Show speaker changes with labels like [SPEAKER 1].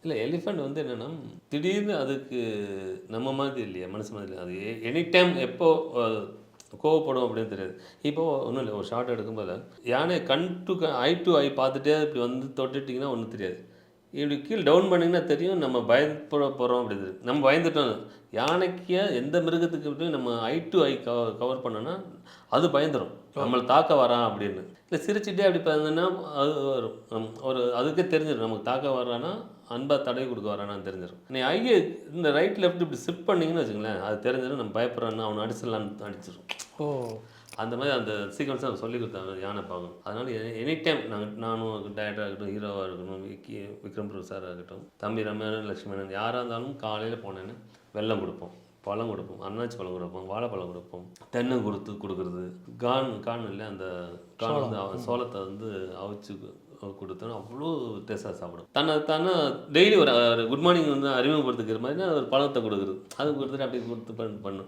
[SPEAKER 1] இல்லை எலிஃபண்ட் வந்து என்னென்னா, திடீர்னு அதுக்கு நம்ம மாதிரி இல்லையா, மனுஷ மாதிரி இல்லையா. அது எனி டைம் எப்போ கோவப்படும் அப்படின்னு தெரியாது. இப்போ ஒன்றும் இல்லை, ஒரு ஷார்ட் எடுக்கும்போது யானை ஐ டு ஐ பார்த்துட்டே இப்படி வந்து தொட்டுட்டிங்கன்னா ஒன்றும் தெரியாது. இப்படி கீழே டவுன் பண்ணிங்கன்னா தெரியும் நம்ம பயப்பட போகிறோம் அப்படிது. நம்ம பயந்துட்டோம். யானைக்கு எந்த மிருகத்துக்கு போய் நம்ம ஐ டு ஐ கவர் பண்ணோன்னா அது பயந்துடும், நம்மளை தாக்க வரான் அப்படின்னு. இல்லை சிரிச்சுட்டே அப்படி பார்த்தீங்கன்னா அது வரும். ஒரு அதுக்கே தெரிஞ்சிடும் நமக்கு தாக்க வரான்னா அன்பாக தடவி கொடுக்க வரானான்னு தெரிஞ்சிடும். நீ ஐயே இந்த ரைட் லெஃப்ட் இப்படி ஷிஃப்ட் பண்ணிங்கன்னு வச்சுங்களேன், அது தெரிஞ்சிடும் நம்ம பயப்படுறான்னு அவனை அடிச்சிடலான்னு அடிச்சிடும். ஓ அந்த மாதிரி அந்த சீக்வன்ஸை அவர் சொல்லி கொடுத்தாங்க யானை பாகம். அதனால் எனி டைம் நானும் டேரக்டராக இருக்கட்டும், ஹீரோவாக இருக்கட்டும், விக்ரம் பிரபு சாராக இருக்கட்டும், தம்பி ரமேஷன் லட்சுமணன் யாராக இருந்தாலும் காலையில் போனேன்னு வெல்லம் கொடுப்போம், பழம் கொடுப்போம், அன்னாச்சி பழம் கொடுப்போம், வாழைப்பழம் கொடுப்போம், தென்னை கொடுக்குறது, கான் இல்லை அந்த கான் வந்து சோளத்தை வந்து அவிச்சு கொடுத்தோன்னா அவ்வளோ டேஸ்ட்டாக சாப்பிடும். தானே டெய்லி ஒரு குட் மார்னிங் வந்து அறிமுகப்படுத்திக்கிற மாதிரி ஒரு பழத்தை கொடுக்குறது, அது கொடுத்துட்டு அப்படி கொடுத்து பண்ணும்.